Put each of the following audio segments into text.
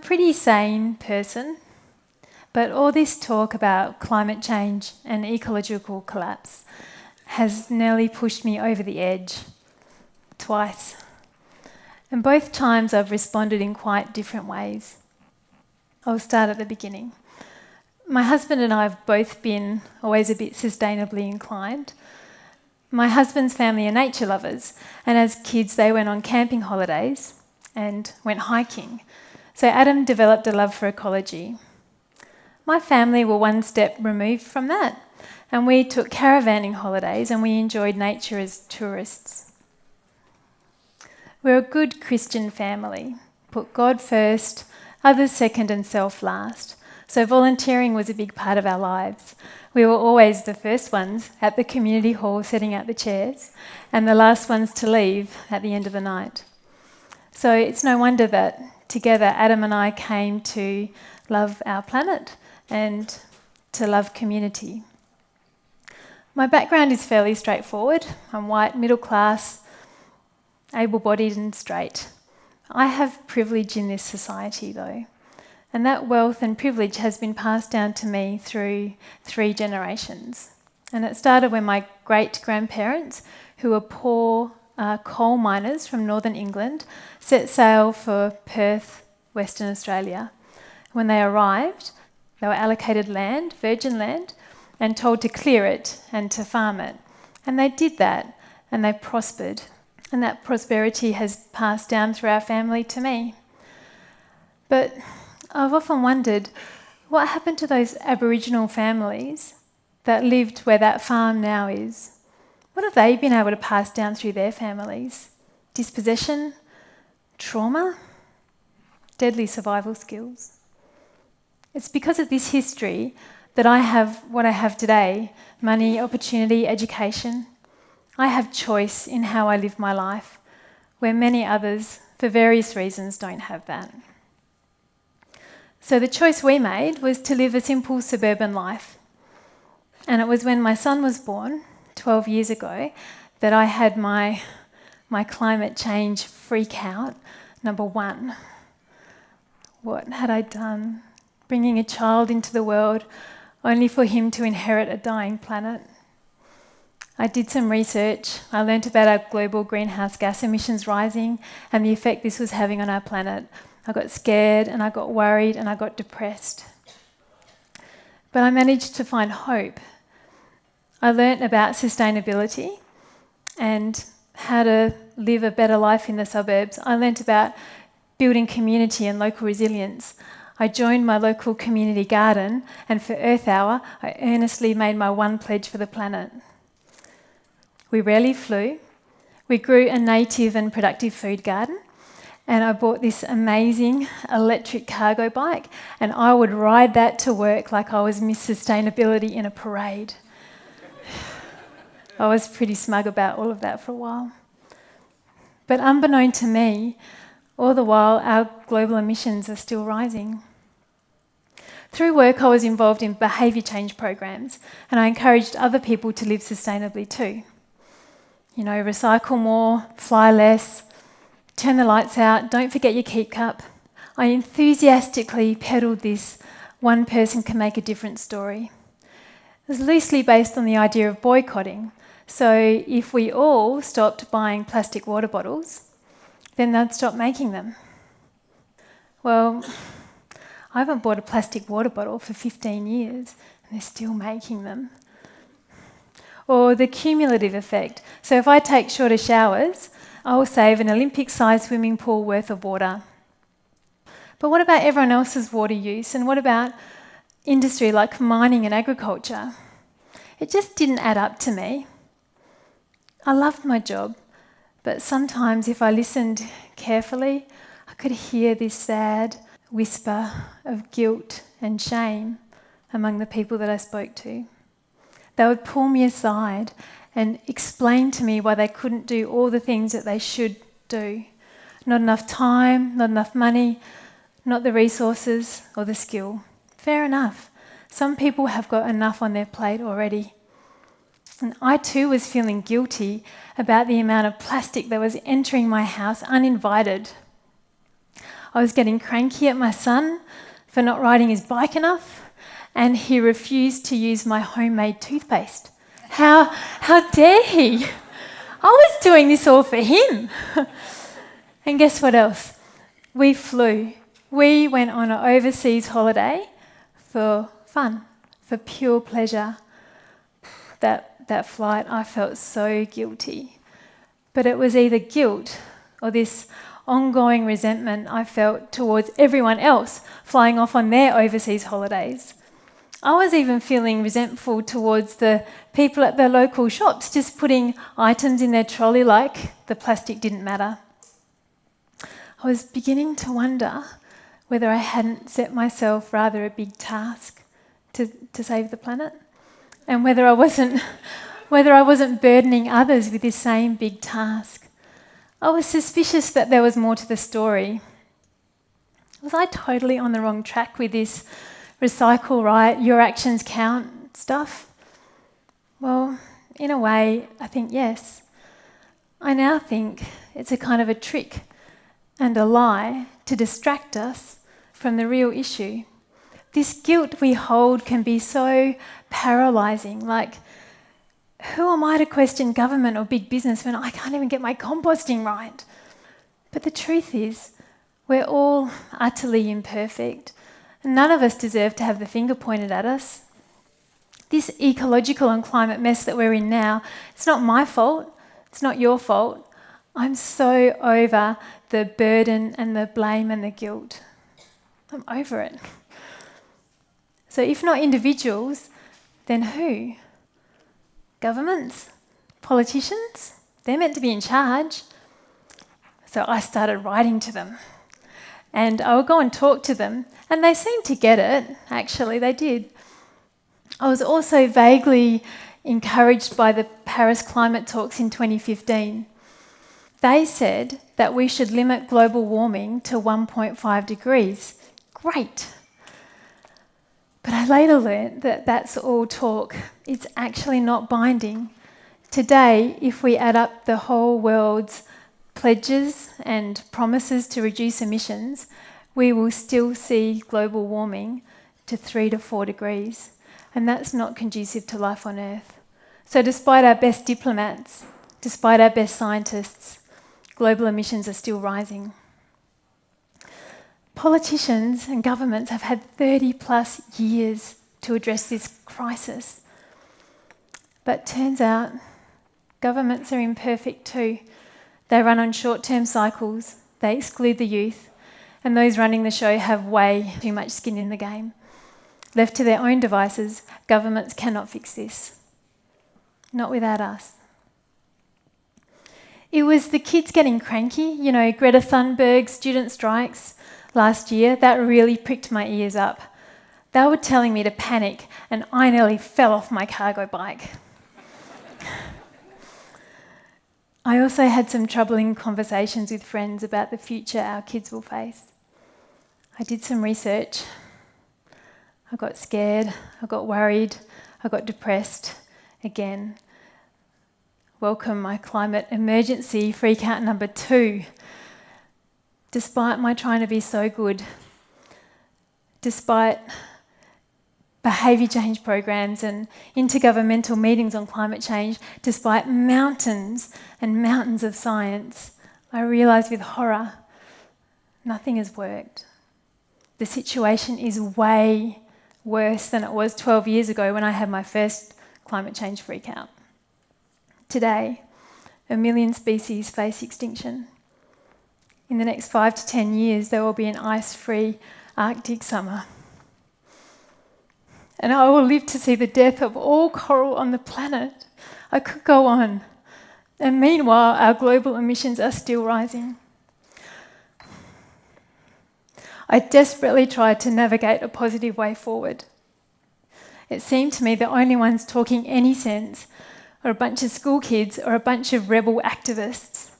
pretty sane person, but all this talk about climate change and ecological collapse has nearly pushed me over the edge twice. And both times I've responded in quite different ways. I'll start at the beginning. My husband and I have both been always a bit sustainably inclined. My husband's family are nature lovers, and as kids they went on camping holidays and went hiking. So Adam developed a love for ecology. My family were one step removed from that, and we took caravanning holidays and we enjoyed nature as tourists. We're a good Christian family, put God first, others second and self last. So volunteering was a big part of our lives. We were always the first ones at the community hall setting out the chairs and the last ones to leave at the end of the night. So it's no wonder that together Adam and I came to love our planet and to love community. My background is fairly straightforward. I'm white, middle class, able-bodied and straight. I have privilege in this society though, and that wealth and privilege has been passed down to me through 3 generations. And it started when my great-grandparents, who were poor coal miners from northern England, set sail for Perth, Western Australia. When they arrived, they were allocated land, virgin land, and told to clear it and to farm it. And they did that, and they prospered. And that prosperity has passed down through our family to me. But I've often wondered, what happened to those Aboriginal families that lived where that farm now is? What have they been able to pass down through their families? Dispossession? Trauma? Deadly survival skills? It's because of this history that I have what I have today: money, opportunity, education. I have choice in how I live my life, where many others, for various reasons, don't have that. So the choice we made was to live a simple suburban life. And it was when my son was born, 12 years ago, that I had my climate change freakout, number 1. What had I done? Bringing a child into the world only for him to inherit a dying planet. I did some research. I learnt about our global greenhouse gas emissions rising and the effect this was having on our planet. I got scared and I got worried and I got depressed. But I managed to find hope. I learnt about sustainability and how to live a better life in the suburbs. I learnt about building community and local resilience. I joined my local community garden, and for Earth Hour, I earnestly made my one pledge for the planet. We rarely flew. We grew a native and productive food garden, and I bought this amazing electric cargo bike, and I would ride that to work like I was Miss Sustainability in a parade. I was pretty smug about all of that for a while. But unbeknown to me, all the while our global emissions are still rising. Through work, I was involved in behaviour change programs, and I encouraged other people to live sustainably too. You know, recycle more, fly less, turn the lights out, don't forget your keep cup. I enthusiastically peddled this one person can make a difference story. It was loosely based on the idea of boycotting. So if we all stopped buying plastic water bottles, then they'd stop making them. Well, I haven't bought a plastic water bottle for 15 years and they're still making them. Or the cumulative effect. So if I take shorter showers, I will save an Olympic-sized swimming pool worth of water. But what about everyone else's water use? And what about industry like mining and agriculture? It just didn't add up to me. I loved my job, but sometimes if I listened carefully, I could hear this sad whisper of guilt and shame among the people that I spoke to. They would pull me aside and explain to me why they couldn't do all the things that they should do. Not enough time, not enough money, not the resources or the skill. Fair enough. Some people have got enough on their plate already. And I too was feeling guilty about the amount of plastic that was entering my house uninvited. I was getting cranky at my son for not riding his bike enough, and he refused to use my homemade toothpaste. How dare he? I was doing this all for him. And guess what else? We flew. We went on an overseas holiday for fun, for pure pleasure. That flight, I felt so guilty. But it was either guilt or this ongoing resentment I felt towards everyone else flying off on their overseas holidays. I was even feeling resentful towards the people at the local shops just putting items in their trolley like the plastic didn't matter. I was beginning to wonder whether I hadn't set myself rather a big task to save the planet, and whether I wasn't burdening others with this same big task. I was suspicious that there was more to the story. Was I totally on the wrong track with this recycle right, your actions count stuff? Well, in a way, I think yes. I now think it's a kind of a trick and a lie to distract us from the real issue. This guilt we hold can be so paralysing, like, who am I to question government or big business when I can't even get my composting right? But the truth is, we're all utterly imperfect, and none of us deserve to have the finger pointed at us. This ecological and climate mess that we're in now, it's not my fault, it's not your fault. I'm so over the burden and the blame and the guilt. I'm over it. So if not individuals, then who? Governments? Politicians? They're meant to be in charge. So I started writing to them. And I would go and talk to them, and they seemed to get it, actually, they did. I was also vaguely encouraged by the Paris climate talks in 2015. They said that we should limit global warming to 1.5 degrees. Great. But I later learnt that that's all talk. It's actually not binding. Today, if we add up the whole world's pledges and promises to reduce emissions, we will still see global warming to 3 to 4 degrees. And that's not conducive to life on Earth. So despite our best diplomats, despite our best scientists, global emissions are still rising. Politicians and governments have had 30 plus years to address this crisis. But turns out governments are imperfect too. They run on short-term cycles, they exclude the youth, and those running the show have way too much skin in the game. Left to their own devices, governments cannot fix this. Not without us. It was the kids getting cranky, Greta Thunberg student strikes last year, that really pricked my ears up. They were telling me to panic, and I nearly fell off my cargo bike. I also had some troubling conversations with friends about the future our kids will face. I did some research. I got scared, I got worried, I got depressed again. Welcome my climate emergency freakout number 2. Despite my trying to be so good, despite behaviour change programs and intergovernmental meetings on climate change, despite mountains and mountains of science, I realised with horror, nothing has worked. The situation is way worse than it was 12 years ago when I had my first climate change freakout. Today, 1 million species face extinction. In the next 5 to 10 years, there will be an ice-free Arctic summer. And I will live to see the death of all coral on the planet. I could go on. And meanwhile, our global emissions are still rising. I desperately tried to navigate a positive way forward. It seemed to me the only ones talking any sense are a bunch of school kids or a bunch of rebel activists.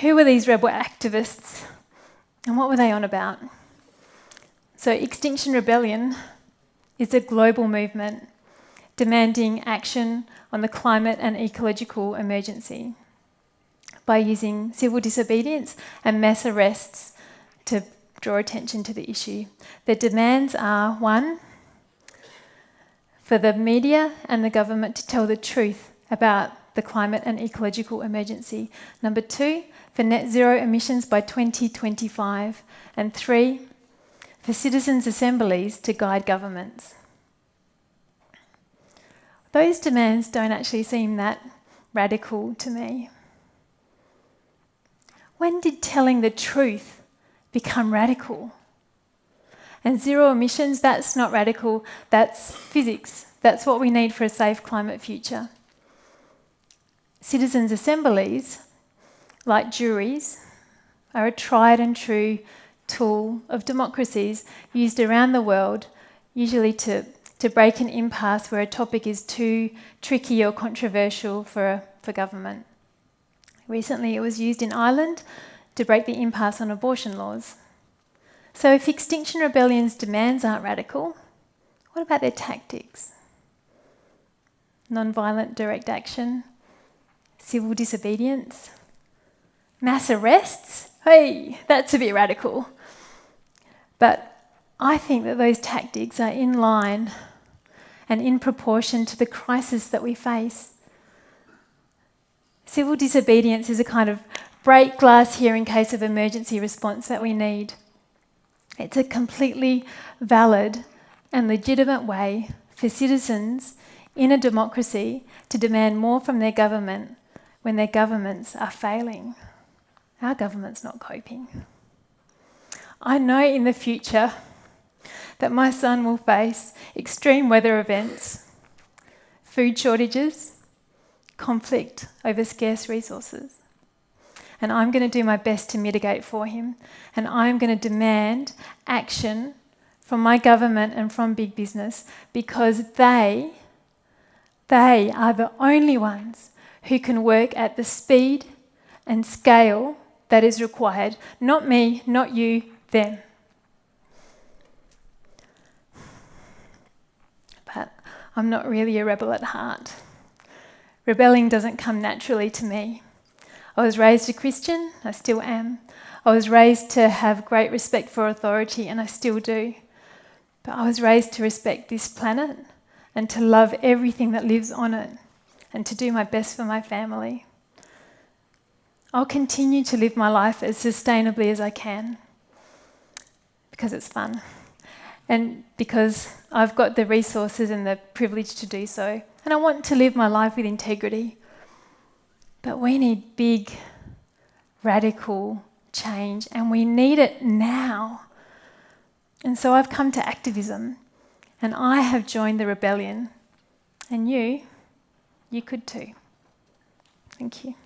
Who were these rebel activists? And what were they on about? So Extinction Rebellion is a global movement demanding action on the climate and ecological emergency by using civil disobedience and mass arrests to draw attention to the issue. The demands are: 1, for the media and the government to tell the truth about the climate and ecological emergency. 2, for net zero emissions by 2025. And 3, for citizens' assemblies to guide governments. Those demands don't actually seem that radical to me. When did telling the truth become radical? And zero emissions, that's not radical, that's physics. That's what we need for a safe climate future. Citizens' assemblies, like juries, are a tried and true tool of democracies used around the world, usually to break an impasse where a topic is too tricky or controversial for government. Recently it was used in Ireland to break the impasse on abortion laws. So if Extinction Rebellion's demands aren't radical, what about their tactics? Non-violent direct action, civil disobedience, mass arrests? Hey, that's a bit radical. But I think that those tactics are in line and in proportion to the crisis that we face. Civil disobedience is a kind of break glass here in case of emergency response that we need. It's a completely valid and legitimate way for citizens in a democracy to demand more from their government when their governments are failing. Our government's not coping. I know in the future that my son will face extreme weather events, food shortages, conflict over scarce resources. And I'm going to do my best to mitigate for him. And I'm going to demand action from my government and from big business because they are the only ones who can work at the speed and scale that is required. Not me, not you, them. But I'm not really a rebel at heart. Rebelling doesn't come naturally to me. I was raised a Christian, I still am. I was raised to have great respect for authority, and I still do. But I was raised to respect this planet and to love everything that lives on it and to do my best for my family. I'll continue to live my life as sustainably as I can because it's fun and because I've got the resources and the privilege to do so. And I want to live my life with integrity. But we need big, radical change, and we need it now. And so I've come to activism, and I have joined the rebellion. And you could too. Thank you.